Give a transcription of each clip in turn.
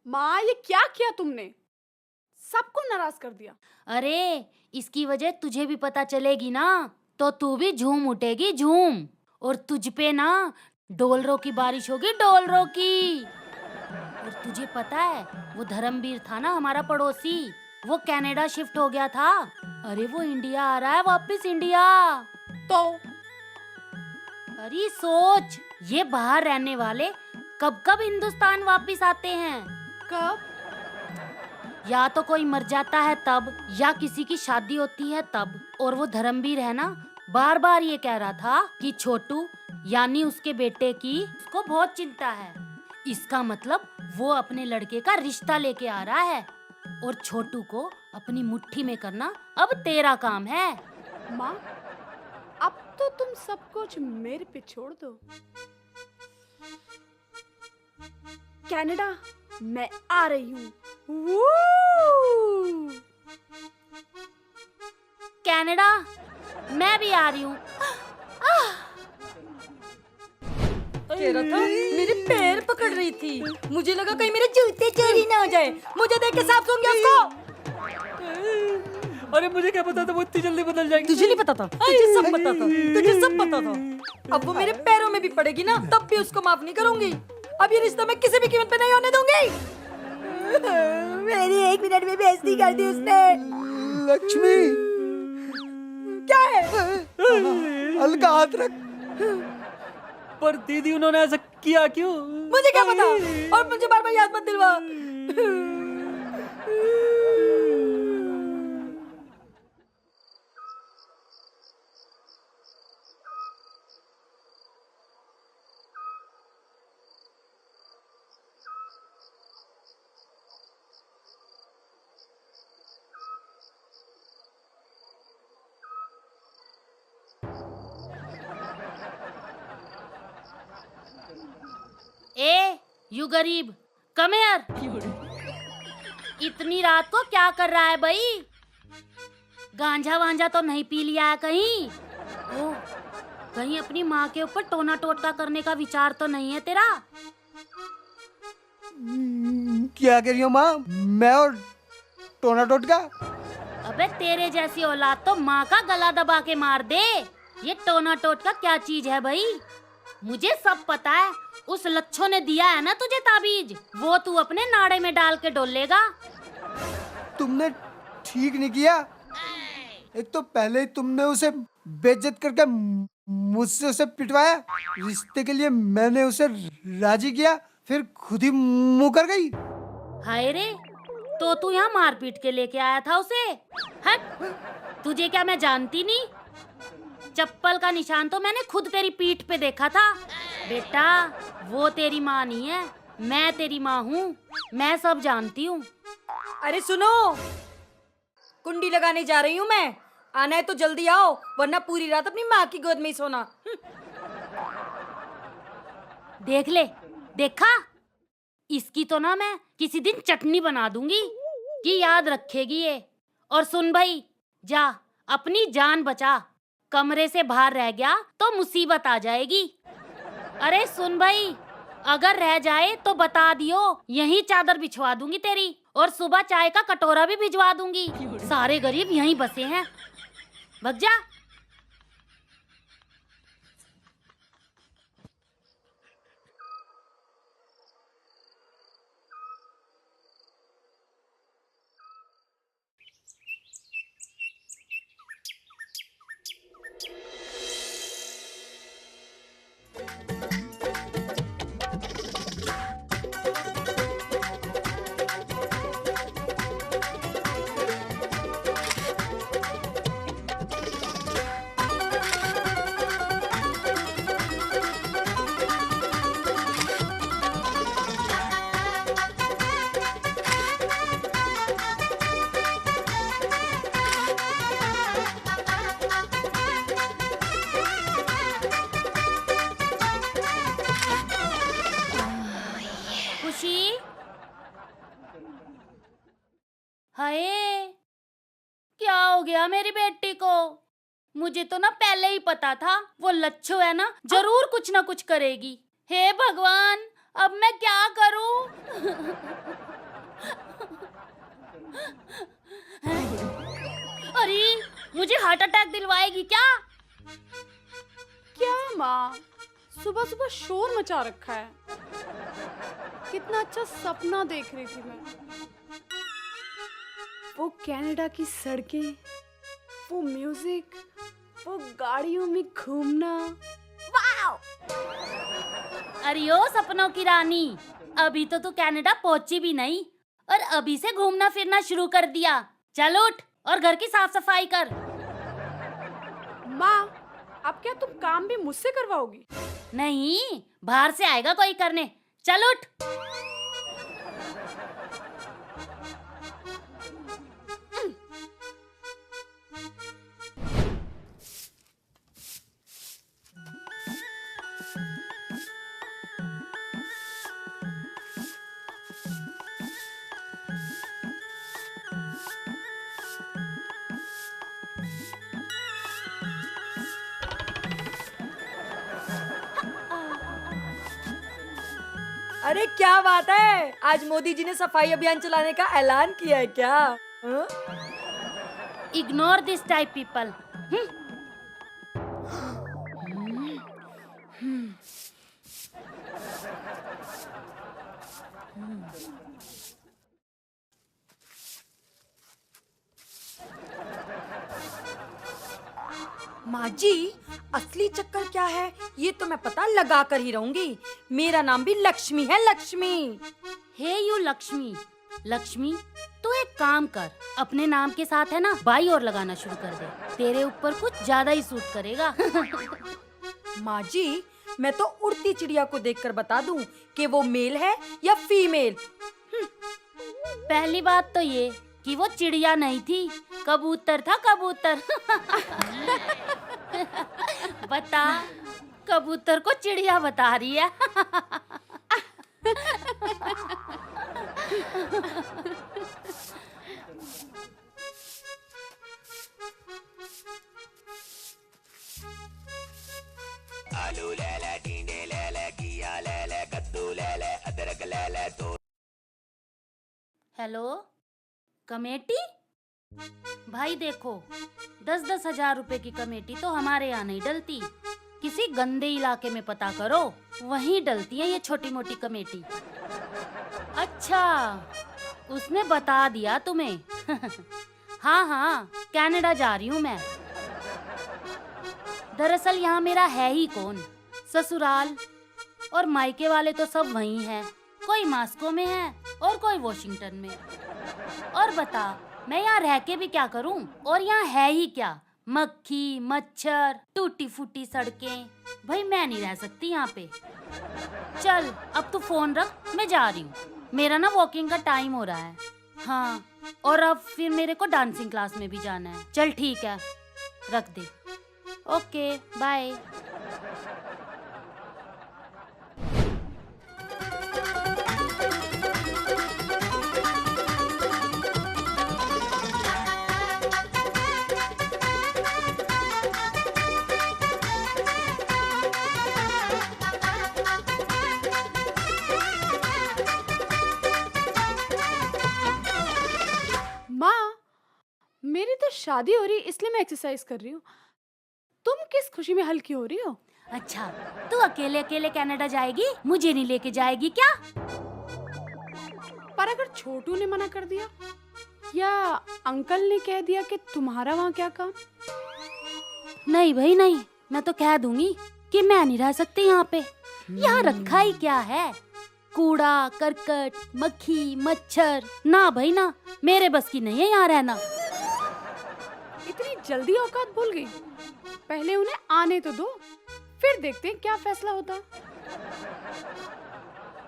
माँ ये क्या किया तुमने? सबको नाराज कर दिया। अरे इसकी वजह तुझे भी पता चलेगी ना, तो तू भी झूम उठेगी झूम, और तुझ पे ना डॉलरों की बारिश होगी, डॉलरों की। और तुझे पता है वो धर्मवीर था ना हमारा पड़ोसी, वो कनाडा शिफ्ट हो गया था। अरे वो इंडिया आ रहा है वापस, इंडिया। तो अरे सोच, ये बाहर रहने वाले कब कब हिंदुस्तान वापस आते हैं। कब? या तो कोई मर जाता है तब, या किसी की शादी होती है तब। और वो धर्मवीर है ना, बार बार ये कह रहा था कि छोटू यानी उसके बेटे की उसको बहुत चिंता है। इसका मतलब वो अपने लड़के का रिश्ता लेके आ रहा है, और छोटू को अपनी मुट्ठी में करना अब तेरा काम है। माँ अब तो तुम सब कुछ मेरे पे छोड़ दो। कनाडा मैं आ रही हूँ। कनाडा मैं भी आ रही हूँ। कह रहा था मेरे पैर पकड़ रही थी, मुझे लगा कहीं मेरे जूते चोरी ना हो जाए, मुझे देख के सांप सूंघ गया उसको। अरे मुझे क्या पता था वो इतनी जल्दी बदल जाएगी। तुझे नहीं पता था? तुझे सब पता था, तुझे सब पता था। अब वो मेरे पैरों में भी पड़ेगी ना, तब भी उसको माफ नहीं करूंगी। अब ये रिश्ता मैं किसी भी कीमत पे नहीं होने दूंगी। मेरी 1 मिनट में बेइज्जती कर दी उसने। लक्ष्मी क्या है? हल्का हाथ रख। पर दीदी उन्होंने ऐसा किया क्यों? मुझे क्या पता, और मुझे बार बार याद मत दिलवा। ए यू गरीब, कम हियर। इतनी रात को क्या कर रहा है भाई? गांजा वांजा तो नहीं पी लिया है कहीं? ओ, कहीं अपनी माँ के ऊपर टोना टोटका करने का विचार तो नहीं है तेरा? क्या कह रही हो माँ? मैं और टोना टोटका? अबे तेरे जैसी औलाद तो माँ का गला दबा के मार दे। ये टोना टोटका क्या चीज है भाई? मुझे सब पता है, उस लच्छो ने दिया है ना तुझे ताबीज, वो तू अपने नाड़े में डाल के डोलेगा। तुमने ठीक नहीं किया। एक तो पहले ही तुमने उसे बेइज्जत करके मुझसे उसे पिटवाया, रिश्ते के लिए मैंने उसे राजी किया, फिर खुद ही मुकर गई। हाय रे, तो तू यहाँ मारपीट के लेके आया था उसे? हट, तुझे क्या मैं जानती नहीं? चप्पल का निशान तो मैंने खुद तेरी पीठ पे देखा था। बेटा वो तेरी माँ नहीं है, मैं तेरी माँ हूँ, मैं सब जानती हूँ। अरे सुनो, कुंडी लगाने जा रही हूँ मैं, आना है तो जल्दी आओ, वरना पूरी रात अपनी माँ की गोद में ही सोना। देख ले, देखा? इसकी तो ना मैं किसी दिन चटनी बना दूंगी कि याद रखेगी ये। और सुन भाई, जा अपनी जान बचा, कमरे से बाहर रह गया तो मुसीबत आ जाएगी। अरे सुन भाई, अगर रह जाए तो बता दियो, यहीं चादर बिछवा दूंगी तेरी, और सुबह चाय का कटोरा भी भिजवा दूंगी। सारे गरीब यहीं बसे हैं, भग जा। हाय, क्या हो गया मेरी बेटी को? मुझे तो ना पहले ही पता था वो लच्छो है ना जरूर कुछ ना कुछ करेगी। हे भगवान, अब मैं क्या करूं? अरे मुझे हार्ट अटैक दिलवाएगी क्या? क्या माँ, सुबह सुबह शोर मचा रखा है। कितना अच्छा सपना देख रही थी मैं। वो कनाडा की सड़कें, वो म्यूजिक, वो गाड़ियों में घूमना। अरे ओ सपनों की रानी, अभी तो तू कनाडा पहुंची भी नहीं और अभी से घूमना फिरना शुरू कर दिया। चल उठ और घर की साफ सफाई कर। माँ, अब क्या तुम काम भी मुझसे करवाओगी? नहीं, बाहर से आएगा कोई करने। चल उठ। अरे क्या बात है, आज मोदी जी ने सफाई अभियान चलाने का ऐलान किया है क्या? हाँ? Ignore this type people. माँ जी, असली चक्कर क्या है ये तो मैं पता लगा कर ही रहूंगी। मेरा नाम भी लक्ष्मी है, लक्ष्मी। हे यू लक्ष्मी, लक्ष्मी तू एक काम कर, अपने नाम के साथ है ना बाई और लगाना शुरू कर दे। तेरे ऊपर कुछ ज्यादा ही सूट करेगा। माँ जी, मैं तो उड़ती चिड़िया को देखकर बता दूं कि वो मेल है या फीमेल। पहली बात तो ये कि वो चिड़िया नहीं थी, कबूतर था, कबूतर। बता, कबूतर को चिड़िया बता रही है। आलू ले ले, टींडे ले ले, घिया ले ले, कद्दू ले ले, अदरक ले ले, तो हेलो कमेटी भाई, देखो 10-10 हजार रुपए की कमेटी तो हमारे यहाँ नहीं डलती। किसी गंदे इलाके में पता करो, वहीं डलती है ये छोटी मोटी कमेटी। अच्छा, उसने बता दिया तुम्हें। हाँ हाँ, कनाडा जा रही हूँ मैं। दरअसल यहाँ मेरा है ही कौन, ससुराल और मायके वाले तो सब वहीं हैं। कोई मास्को में है और कोई वॉशिंगटन में। और बता, मैं यहाँ रह के भी क्या करूँ? और यहाँ है ही क्या, मक्खी मच्छर, टूटी फूटी सड़कें। भाई मैं नहीं रह सकती यहाँ पे। चल अब तू फोन रख, मैं जा रही हूँ। मेरा ना वॉकिंग का टाइम हो रहा है। हाँ, और अब फिर मेरे को डांसिंग क्लास में भी जाना है। चल ठीक है, रख दे। Okay bye. माँ, मेरी तो शादी हो रही इसलिए मैं एक्सरसाइज कर रही हूँ। तुम किस खुशी में हल्की हो रही हो? अच्छा, तू अकेले अकेले कनाडा जाएगी, मुझे नहीं लेके जाएगी क्या? पर अगर छोटू ने मना कर दिया या अंकल ने कह दिया कि तुम्हारा वहाँ क्या काम? नहीं भाई नहीं, मैं तो कह दूंगी कि मैं नहीं रह सकती यहाँ पे। यहाँ रखा ही क्या है, कूड़ा करकट मक्खी मच्छर। ना भाई ना, मेरे बस की नहीं है यहाँ रहना। इतनी जल्दी औकात भूल गई? पहले उन्हें आने तो दो, फिर देखते हैं क्या फैसला होता।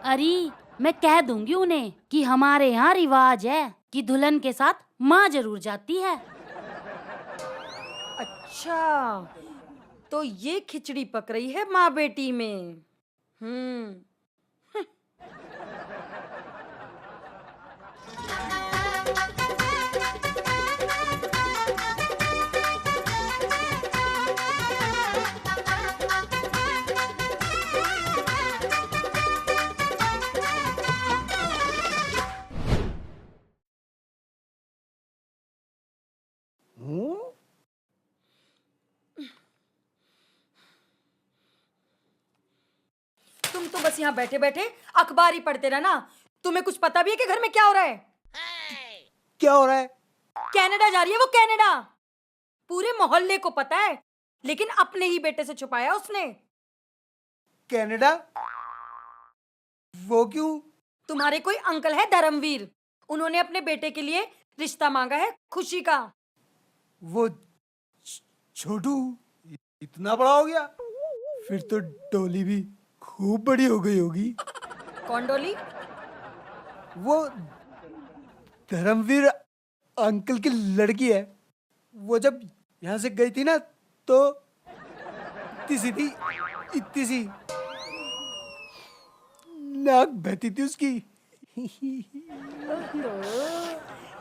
अरे मैं कह दूंगी उन्हें कि हमारे यहाँ रिवाज है कि दुल्हन के साथ माँ जरूर जाती है। अच्छा, तो ये खिचड़ी पक रही है माँ बेटी में। तुम तो बस यहाँ बैठे बैठे अखबार ही पढ़ते रहना। तुम्हें कुछ पता भी है कि घर में क्या हो रहा है? क्या हो रहा है? कनाडा जा रही है वो, कनाडा। पूरे मोहल्ले को पता है, लेकिन अपने ही बेटे से छुपाया उसने। कनाडा? वो क्यों? तुम्हारे कोई अंकल है धर्मवीर, उन्होंने अपने बेटे के लिए रिश्ता मांगा है, खुशी का। वो छोटू इतना बड़ा हो गया? फिर तो डोली भी खूब बड़ी हो गई होगी। कौन डोली? वो धर्मवीर अंकल की लड़की है। वो जब यहाँ से गई थी ना, तो इतनी सी नाक बहती थी उसकी।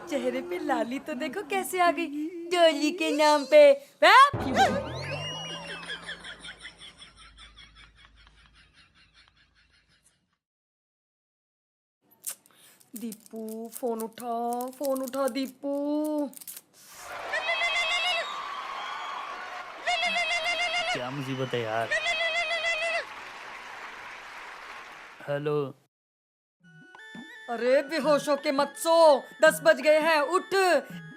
चेहरे पे लाली तो देखो कैसे आ गई डोली के नाम पे। दीपू फोन उठा दीपू। क्या मुसीबत है यार। हेलो। अरे बेहोश होके मत सो, 10 बज गए हैं, उठ।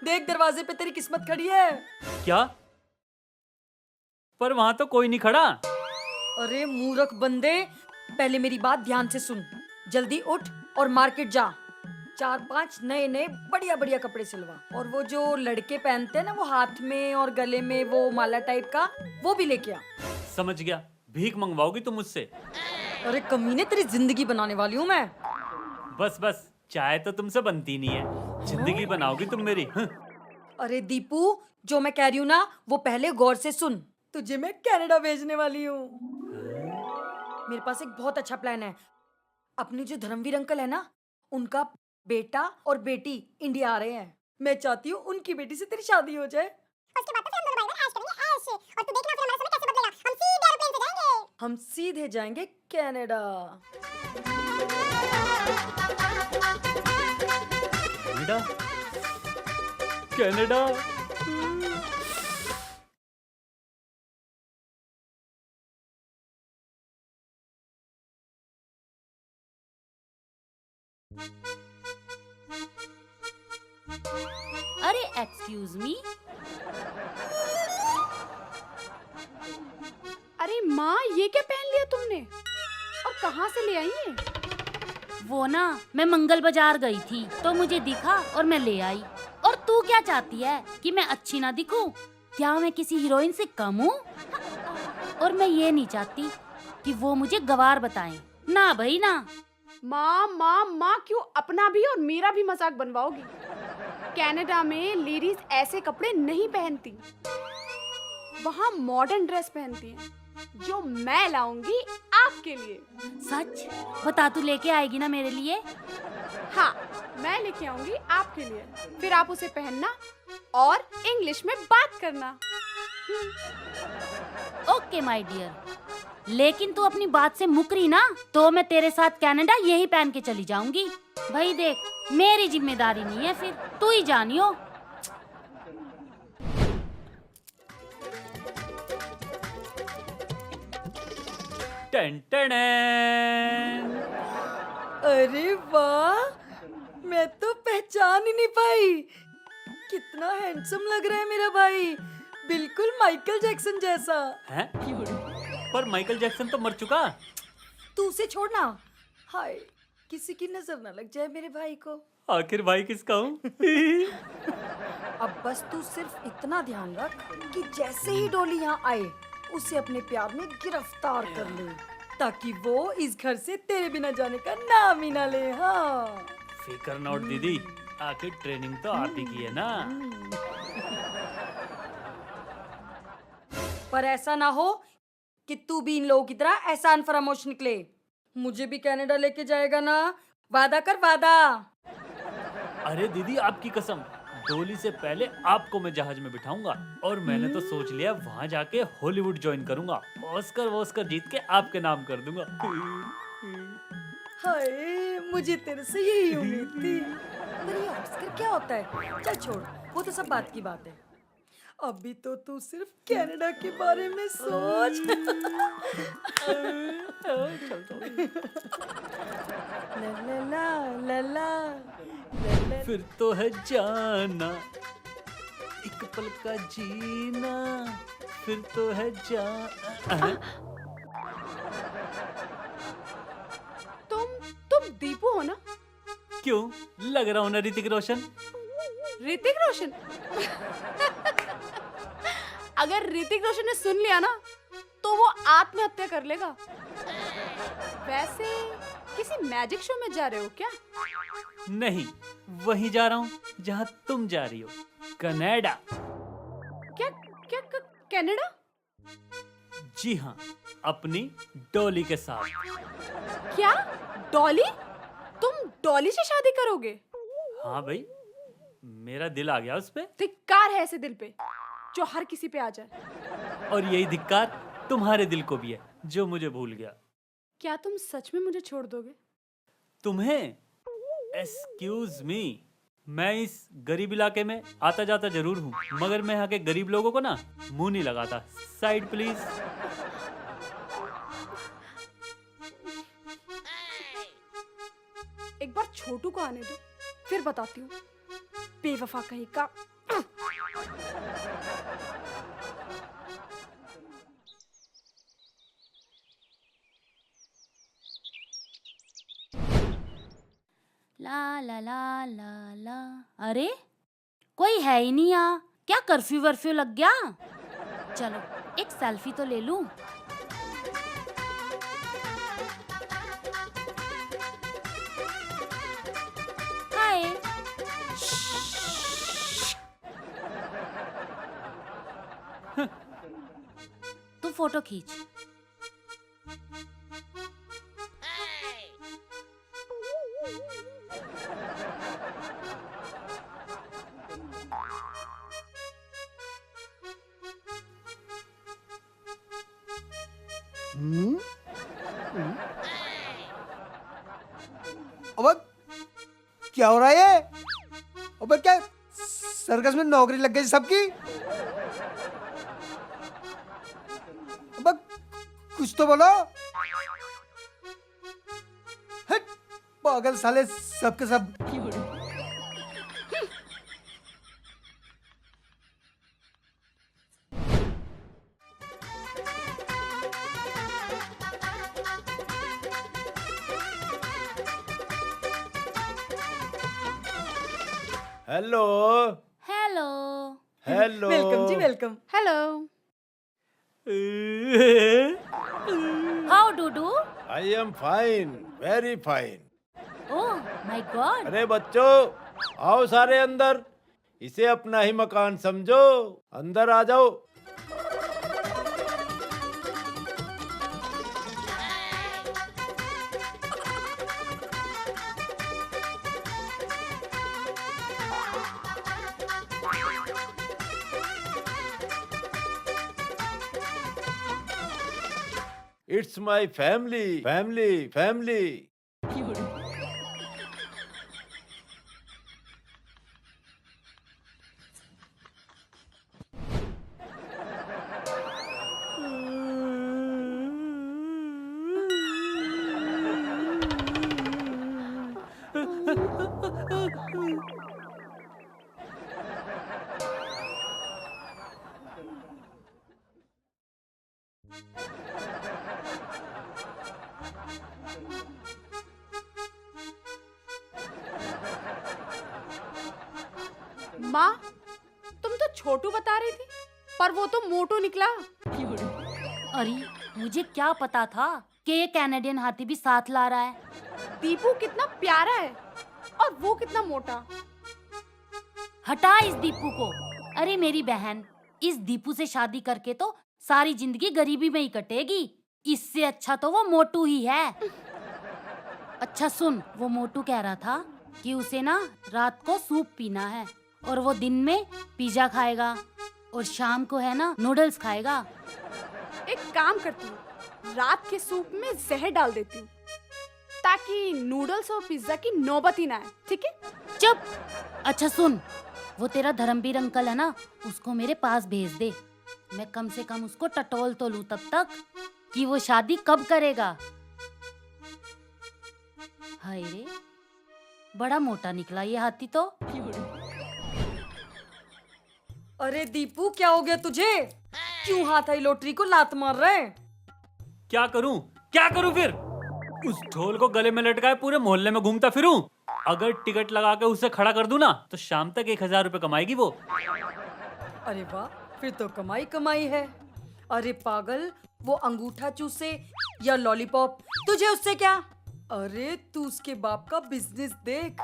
देख दरवाजे पे तेरी किस्मत खड़ी है। क्या? पर वहां तो कोई नहीं खड़ा। अरे मूर्ख बंदे, पहले मेरी बात ध्यान से सुन। जल्दी उठ और मार्केट जा, 4-5 नए नए बढ़िया बढ़िया कपड़े सिलवा। और वो जो लड़के पहनते हैं ना, वो हाथ में और गले में वो माला टाइप का, वो भी लेके आ। समझ गया। भीख मंगवाओगी तुम मुझसे? अरे कमीने, तेरी जिंदगी बनाने वाली हूँ मैं। बस बस, चाय तो तुमसे बनती नहीं है, जिंदगी बनाओगी तुम मेरी। अरे दीपू, जो मैं कह रही हूँ ना, वो पहले गौर से सुन। तुझे मैं कनाडा भेजने वाली हूँ। मेरे पास एक बहुत अच्छा प्लान है। अपने जो धर्मवीर अंकल है ना, उनका बेटा और बेटी इंडिया आ रहे हैं। मैं चाहती हूँ उनकी बेटी से तेरी शादी हो जाए। उसके बाद तो फिर हम दोनों भाई बहन ऐश करेंगे, ऐश। और तू देखना फिर हमारा समय कैसे बदलेगा। हम सीधे एरोप्लेन से जाएंगे। हम सीधे जाएंगे कनाडा। कनाडा? अरे एक्सक्यूज मी। अरे माँ, ये क्या पहन लिया तुमने और कहाँ से ले आई है? वो ना, मैं मंगल बाजार गई थी तो मुझे दिखा और मैं ले आई। और तू क्या चाहती है कि मैं अच्छी ना दिखूं? क्या मैं किसी हीरोइन से कम हूँ? और मैं ये नहीं चाहती कि वो मुझे गवार बताएं। ना भाई ना। माँ माँ माँ, क्यों अपना भी और मेरा भी मजाक बनवाओगी? कनाडा में लेडीज ऐसे कपड़े नहीं पहनती, वहाँ मॉडर्न ड्रेस पहनती हैं, जो मैं लाऊंगी आपके लिए। सच बता, तू लेके आएगी ना मेरे लिए? हाँ, मैं लेके आऊंगी आपके लिए। फिर आप उसे पहनना और इंग्लिश में बात करना। ओके माय डियर, लेकिन तू अपनी बात से मुकरी ना, तो मैं तेरे साथ कनाडा यही पहन के चली जाऊंगी। भाई देख, मेरी जिम्मेदारी नहीं है, फिर तू ही जानियो। Ton ton. अरे वाह, मैं तो पहचान ही नहीं पाई। कितना हैंडसम लग रहा है मेरा भाई, बिल्कुल माइकल जैक्सन जैसा। हैं? पर माइकल जैक्सन तो मर चुका। तू उसे छोड़ना। हाय, किसी की नजर न लग जाए मेरे भाई को। आखिर भाई किसका हूँ? अब बस तू सिर्फ इतना ध्यान रख कि जैसे ही डोली यहाँ आए, उसे अपने प्यार में गिरफ्तार कर ले, ताकि वो इस घर से तेरे बिना जाने का नाम ही ना ले। हाँ, फिकर नॉट दीदी, आखिर ट्रेनिंग तो आप ही की है ना। पर ऐसा ना हो कि तू भी इन लोगों की तरह एहसान फरामोश निकले। मुझे भी कनाडा लेके जाएगा ना? वादा कर, वादा। अरे दीदी, आपकी कसम, डोली से पहले आपको मैं जहाज में बिठाऊंगा। और मैंने तो सोच लिया, वहां जाके हॉलीवुड ज्वाइन करूंगा। ऑस्कर जीत के आपके नाम कर दूंगा। हाय, मुझे तेरे से यही उम्मीद थी। पर ये ऑस्कर क्या होता है? चल छोड़, वो तो सब बात की बात है। अभी तो तू सिर्फ कनाडा के बारे में सोच। ला ला ला ला ला। फिर तो है जाना एक पल का जीना, फिर तो है जाना। तुम दीपू हो ना? क्यों लग रहा हूँ ना ऋतिक रोशन? ऋतिक रोशन? अगर ऋतिक रोशन ने सुन लिया ना तो वो आत्महत्या कर लेगा। वैसे किसी मैजिक शो में जा रहे हो क्या? नहीं, वहीं जा रहा हूँ जहाँ तुम जा रही हो, कनाडा। क्या क्या कनाडा? जी हाँ, अपनी डॉली के साथ। क्या डॉली? तुम डॉली से शादी करोगे? हाँ भाई, मेरा दिल आ गया उस पे। धिक्कार है ऐसे दिल पे जो हर किसी पे आ जाए। और यही धिक्कार तुम्हारे दिल को भी है जो मुझे भूल गया। क्या तुम सच में मुझे छोड़ दोगे? तुम्हें? एक्सक्यूज मी, मैं इस गरीब इलाके में आता जाता जरूर हूँ, मगर मैं यहाँ के गरीब लोगों को ना मुंह नहीं लगाता। Side please. एक बार छोटू को आने दो, फिर बताती हूँ। बेवफा कहीं का। ला ला ला ला ला। अरे कोई है ही नहीं यहाँ। क्या कर्फ्यू वर्फ्यू लग गया? चलो एक सेल्फी तो ले लूं। हाय। तू फोटो खींच। अबे क्या हो रहा है ये? अबे क्या सर्कस में नौकरी लग गई सबकी? अबे कुछ तो बोलो। हट, पागल साले सबके सब। Hello hello. हेलो। वेलकम जी welcome. Hello. How do do? I am fine, very fine. Oh my god. अरे बच्चों, आओ सारे अंदर। इसे अपना ही मकान समझो, अंदर आ जाओ। It's my family, family, family. माँ, तुम तो छोटू बता रही थी, पर वो तो मोटू निकला। अरे मुझे क्या पता था कि ये कैनेडियन हाथी भी साथ ला रहा है। दीपू कितना प्यारा है और वो कितना मोटा। हटा इस दीपू को। अरे मेरी बहन, इस दीपू से शादी करके तो सारी जिंदगी गरीबी में ही कटेगी। इससे अच्छा तो वो मोटू ही है। अच्छा सुन, वो मोटू कह रहा था कि उसे ना रात को सूप पीना है और वो दिन में पिज्जा खाएगा और शाम को है ना नूडल्स खाएगा। एक काम करती हूँ, रात के सूप में जहर डाल देती हूँ ताकि नूडल्स और पिज्जा की नौबत ही ना आए। ठीक है? चुप। अच्छा सुन, वो तेरा धर्मवीर अंकल है ना, उसको मेरे पास भेज दे। मैं कम से कम उसको टटोल तो लूं तब तक कि वो शादी कब करेगा। हाय रे, बड़ा मोटा निकला ये हाथी तो। अरे दीपू, क्या हो गया तुझे? क्यों हाथ आई लॉटरी को लात मार रहे हैं? क्या करूं फिर? उस ढोल को गले में लटकाए पूरे मोहल्ले में घूमता फिरूं? अगर टिकट लगा के उसे खड़ा कर दूं ना तो शाम तक 1000 रुपए कमाएगी वो। अरे वाह, फिर तो कमाई कमाई है। अरे पागल, वो अंगूठा चूसे या लॉलीपॉप, तुझे उससे क्या? अरे तू उसके बाप का बिजनेस देख,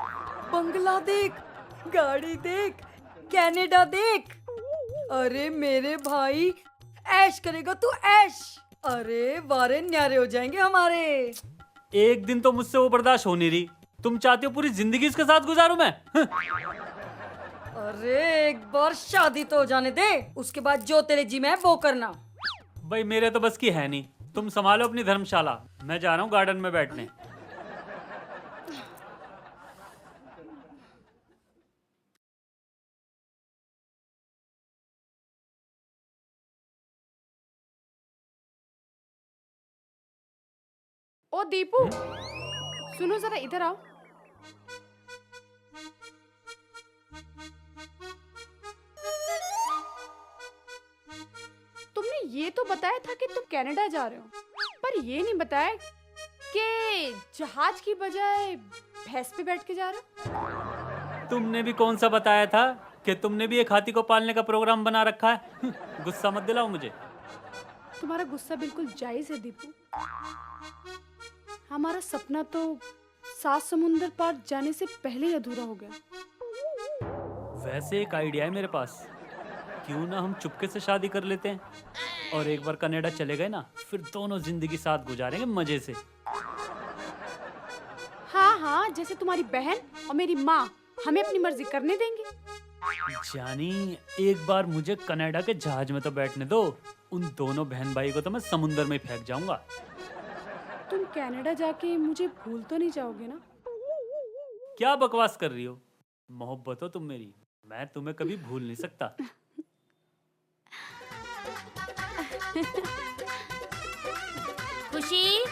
बंगला देख, गाड़ी देख, कनाडा देख। अरे मेरे भाई, ऐश करेगा तू ऐश। अरे वारे न्यारे हो जाएंगे हमारे। एक दिन तो मुझसे वो बर्दाश्त हो नहीं रही, तुम चाहती हो पूरी जिंदगी इसके साथ गुजारूं मैं? अरे एक बार शादी तो हो जाने दे, उसके बाद जो तेरे जी में है वो करना। भाई मेरे तो बस की है नहीं, तुम संभालो अपनी धर्मशाला, मैं जा रहा हूँ गार्डन में बैठने। ओ दीपू, सुनो जरा इधर आओ। तुमने ये तो बताया था कि तुम कनाडा जा रहे हो, पर ये नहीं बताया कि जहाज की बजाय भैंस पे बैठ के जा रहे हो। तुमने भी कौन सा बताया था कि तुमने भी एक हाथी को पालने का प्रोग्राम बना रखा है? गुस्सा मत दिलाओ मुझे। तुम्हारा गुस्सा बिल्कुल जायज है दीपू। हमारा सपना तो 7 समुंदर पार जाने से पहले ही अधूरा हो गया। वैसे एक आइडिया है मेरे पास, क्यों ना हम चुपके से शादी कर लेते हैं और एक बार कनाडा चले गए ना, फिर दोनों जिंदगी साथ गुजारेंगे मजे से। हाँ हाँ, जैसे तुम्हारी बहन और मेरी माँ हमें अपनी मर्जी करने देंगे। जानी, एक बार मुझे कनाडा के जहाज में तो बैठने दो, उन दोनों बहन भाई को तो मैं समुंदर में ही फेंक जाऊंगा। तुम कनाडा जाके मुझे भूल तो नहीं जाओगे ना? क्या बकवास कर रही हो? मोहब्बत हो तुम मेरी, मैं तुम्हें कभी भूल नहीं सकता। खुशी,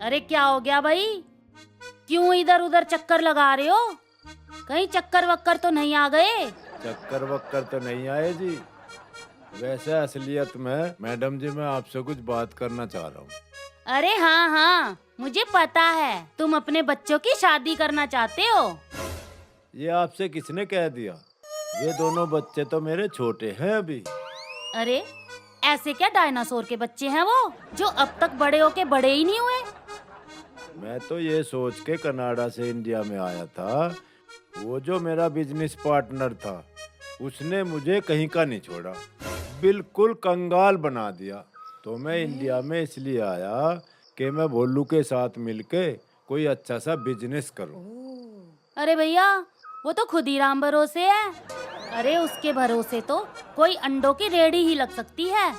अरे क्या हो गया भाई? क्यों इधर उधर चक्कर लगा रहे हो? कहीं चक्कर वक्कर तो नहीं आ गए? चक्कर वक्कर तो नहीं आए जी। वैसे असलियत में मैडम जी, मैं आपसे कुछ बात करना चाह रहा हूँ। अरे हाँ हाँ, मुझे पता है तुम अपने बच्चों की शादी करना चाहते हो। ये आपसे किसने कह दिया? ये दोनों बच्चे तो मेरे छोटे हैं अभी। अरे ऐसे क्या डायनासोर के बच्चे हैं वो, जो अब तक बड़े होके बड़े ही नहीं हुए? मैं तो ये सोच के कनाडा से इंडिया में आया था, वो जो मेरा बिजनेस पार्टनर था उसने मुझे कहीं का नहीं छोड़ा, बिल्कुल कंगाल बना दिया। तो मैं इंडिया में इसलिए आया कि मैं भोलू के साथ मिलके कोई अच्छा सा बिजनेस करूं। अरे भैया, वो तो खुद ही राम भरोसे है। अरे उसके भरोसे तो कोई अंडों की रेहड़ी ही लग सकती है।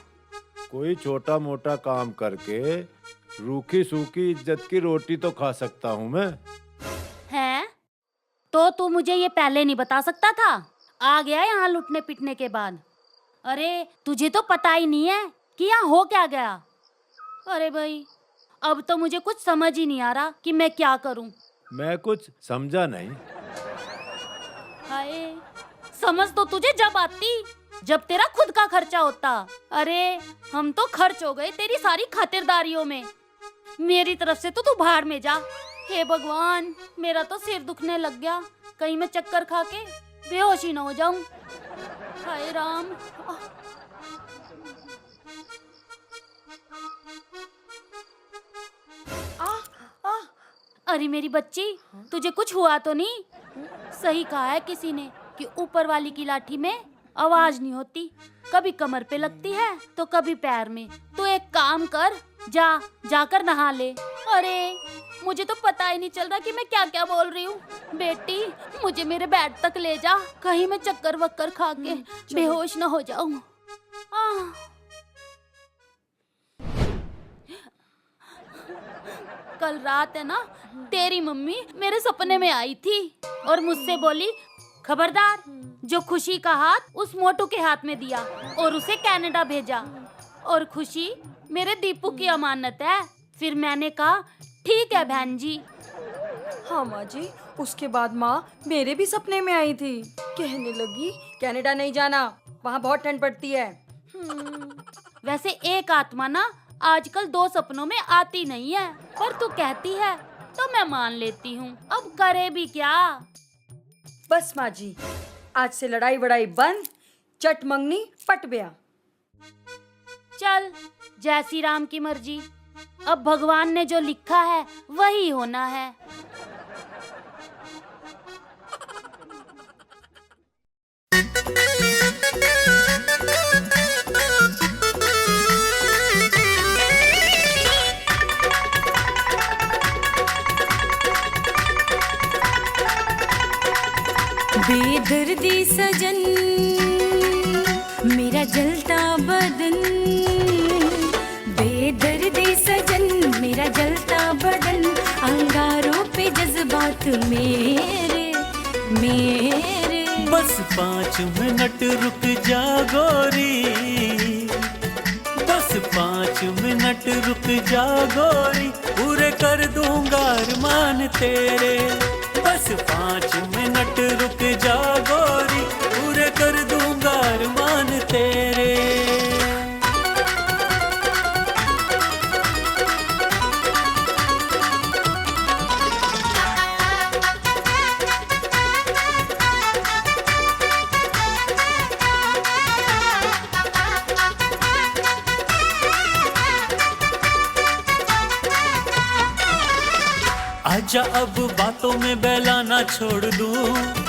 कोई छोटा मोटा काम करके रूखी सूखी इज्जत की रोटी तो खा सकता हूँ मैं। हैं? तो तू मुझे ये पहले नहीं बता सकता था? आ गया यहाँ लुटने पिटने के बाद। अरे तुझे तो पता ही नहीं है कि यहाँ हो क्या गया। अरे भाई, अब तो मुझे कुछ समझ ही नहीं आ रहा कि मैं क्या करूं। मैं कुछ समझा नहीं। हाय, समझ तो तुझे जब आती जब तेरा खुद का खर्चा होता। अरे हम तो खर्च हो गए तेरी सारी खातिरदारियों में। मेरी तरफ से तो तू बाहर में जा। हे भगवान, मेरा तो सिर दुखने लग गया, कहीं मैं चक्कर खा के बेहोश ही ना हो जाऊं। हाय राम। अरे मेरी बच्ची, तुझे कुछ हुआ तो नहीं? सही कहा है किसी ने कि ऊपर वाली की लाठी में आवाज नहीं होती, कभी कमर पे लगती है तो कभी पैर में। तो एक काम कर, जा जाकर नहा ले। अरे मुझे तो पता ही नहीं चल रहा कि मैं क्या क्या बोल रही हूँ। बेटी मुझे मेरे बेड तक ले जा, कहीं मैं चक्कर वक्कर खा के बेहोश न हो जाऊं। कल रात है ना, तेरी मम्मी मेरे सपने में आई थी और मुझसे बोली, खबरदार जो खुशी का हाथ उस मोटू के हाथ में दिया और उसे कनाडा भेजा, और खुशी मेरे दीपू की अमानत है। फिर मैंने कहा ठीक है बहन जी। हाँ माँ जी, उसके बाद माँ मेरे भी सपने में आई थी, कहने लगी कनाडा नहीं जाना, वहाँ बहुत ठंड पड़ती है। वैसे एक आत्मा ना आजकल 2 सपनों में आती नहीं है, पर तू कहती है तो मैं मान लेती हूँ। अब करे भी क्या। बस माँ जी, आज से लड़ाई वड़ाई बंद, चट मंगनी पट गया। चल जय राम की मर्जी, अब भगवान ने जो लिखा है वही होना है। बेदर्दी सजन मेरा जलता बदन, बेदर्दी सजन मेरा जलता बदन, अंगारों पे जज्बात मेरे मेरे। बस 5 मिनट रुक जा गोरी, बस 5 मिनट रुक जा गोरी, पूरे कर दूंगा अरमान तेरे। बस 5 मिनट रुक जा गोरी, पूरे कर दूंगा अरमान तेरे। आजा अब बातों में बहलाना छोड़ दूं,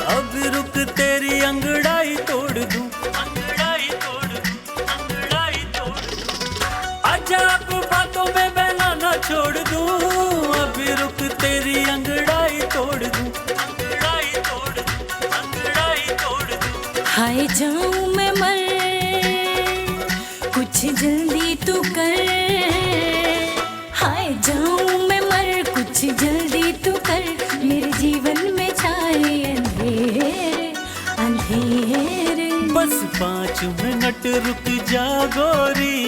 अब रुक तेरी अंगड़ाई तोड़ दूं, अंगड़ाई तोड़ दूं, अंगड़ाई तोड़ दूं। आजा अब बातों में बहलाना छोड़ दूं, अब रुक तेरी अंगड़ाई तोड़ दूं, अंगड़ाई तोड़ दूं, अंगड़ाई तोड़ दूं। हाय जाऊं मैं मर, कुछ जल्दी तू कर, हाय जाऊं मैं मर, कुछ जल्दी तू कर, मेरे जीवन में छाए अंधेरे अंधेरे। बस 5 मिनट रुक जा गोरी,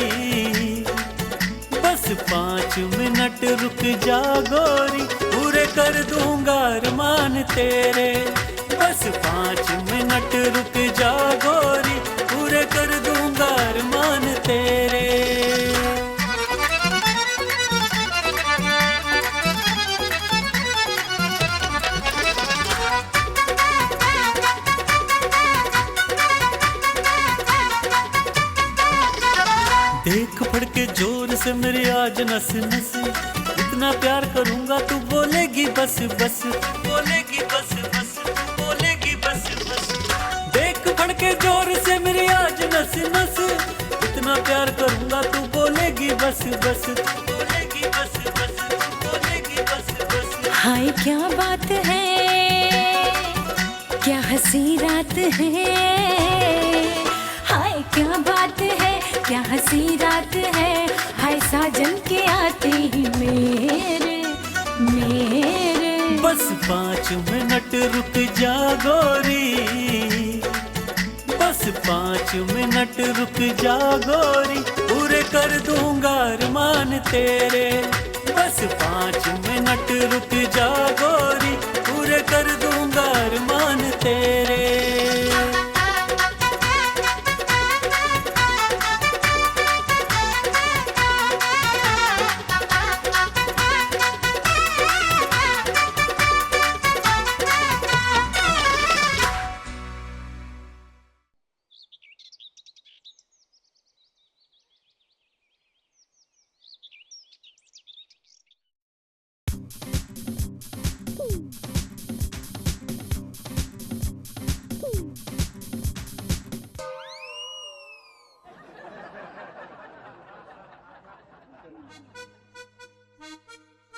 बस 5 मिनट रुक जा गोरी, पूरे कर दूंगा अरमान तेरे। बस 5 मिनट रुक जा गोरी, पूरे कर दूंगा अरमान तेरे। देख फड़ के जोर से मेरी आज नस नस, इतना प्यार करूंगा तू बोलेगी बस बस, बोलेगी बस बस, बोलेगी बस बस। देख फड़ के जोर से मेरी आज नस नस, इतना प्यार करूंगा तू बोलेगी बस बस, बोलेगी बस बस, बोलेगी बस बस। हाय क्या बात है, क्या हंसी रात है, हाय क्या बात है, क्या हंसी रात है, हाय साजन के आते ही मेरे मेरे। बस 5 मिनट रुक जा गोरी, बस 5 मिनट रुक जा गोरी, पूरे कर दूंगा अरमान तेरे। बस 5 मिनट रुक जा गोरी, पूरे कर दूंगा अरमान तेरे।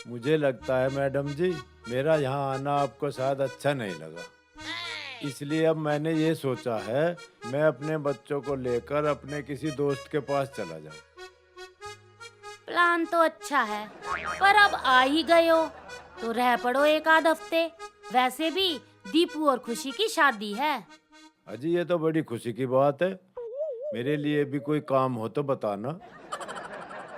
मुझे लगता है मैडम जी, मेरा यहाँ आना आपको शायद अच्छा नहीं लगा, इसलिए अब मैंने ये सोचा है मैं अपने बच्चों को लेकर अपने किसी दोस्त के पास चला जाऊं। प्लान तो अच्छा है, पर अब आ ही गए हो तो रह पड़ो एक आध हफ्ते। वैसे भी दीपू और खुशी की शादी है। अजी ये तो बड़ी खुशी की बात है, मेरे लिए भी कोई काम हो तो बताना।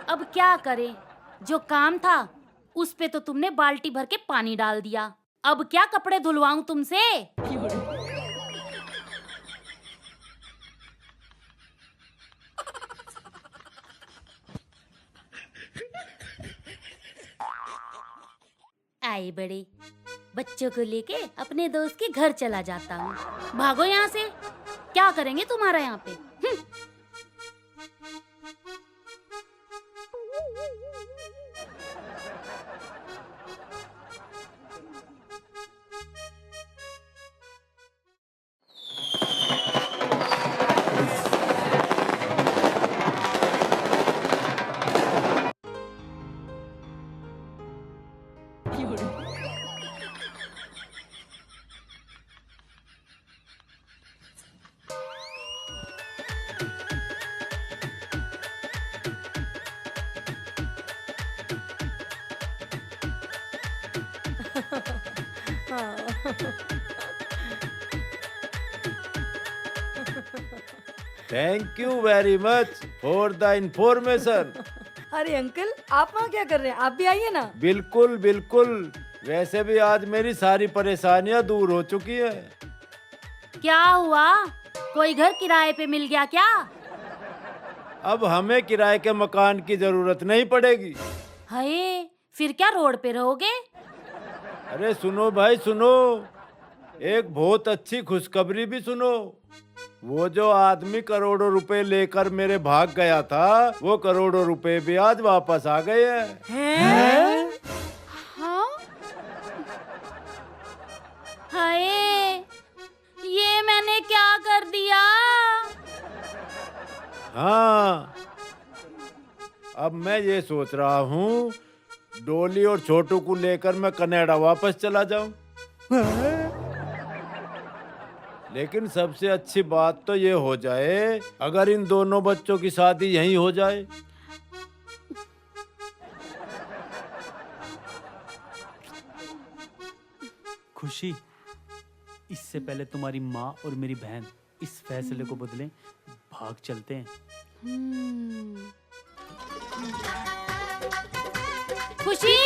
अब क्या करें, जो काम था उस पे तो तुमने बाल्टी भर के पानी डाल दिया। अब क्या कपड़े धुलवाऊं तुमसे? आए बड़े, बच्चों को लेके अपने दोस्त के घर चला जाता हूँ। भागो यहाँ से, क्या करेंगे तुम्हारा यहाँ पे? Thank you very much for the information. अरे अंकल, आप वहाँ क्या कर रहे हैं? आप भी आइए ना। बिल्कुल बिल्कुल, वैसे भी आज मेरी सारी परेशानियां दूर हो चुकी है। क्या हुआ, कोई घर किराए पे मिल गया क्या? अब हमें किराए के मकान की जरूरत नहीं पड़ेगी। हाय, फिर क्या रोड पे रहोगे? अरे सुनो भाई सुनो, एक बहुत अच्छी खुशखबरी भी सुनो। वो जो आदमी करोड़ों रुपए लेकर मेरे भाग गया था, वो करोड़ों रुपए भी आज वापस आ गए हैं। हाँ? हाय, ये मैंने क्या कर दिया? हाँ, अब मैं ये सोच रहा हूँ डोली और छोटू को लेकर मैं कनाडा वापस चला जाऊं। लेकिन सबसे अच्छी बात तो ये हो जाए अगर इन दोनों बच्चों की शादी यहीं हो जाए। खुशी, इससे पहले तुम्हारी माँ और मेरी बहन इस फैसले को बदलें, भाग चलते हैं। खुशी,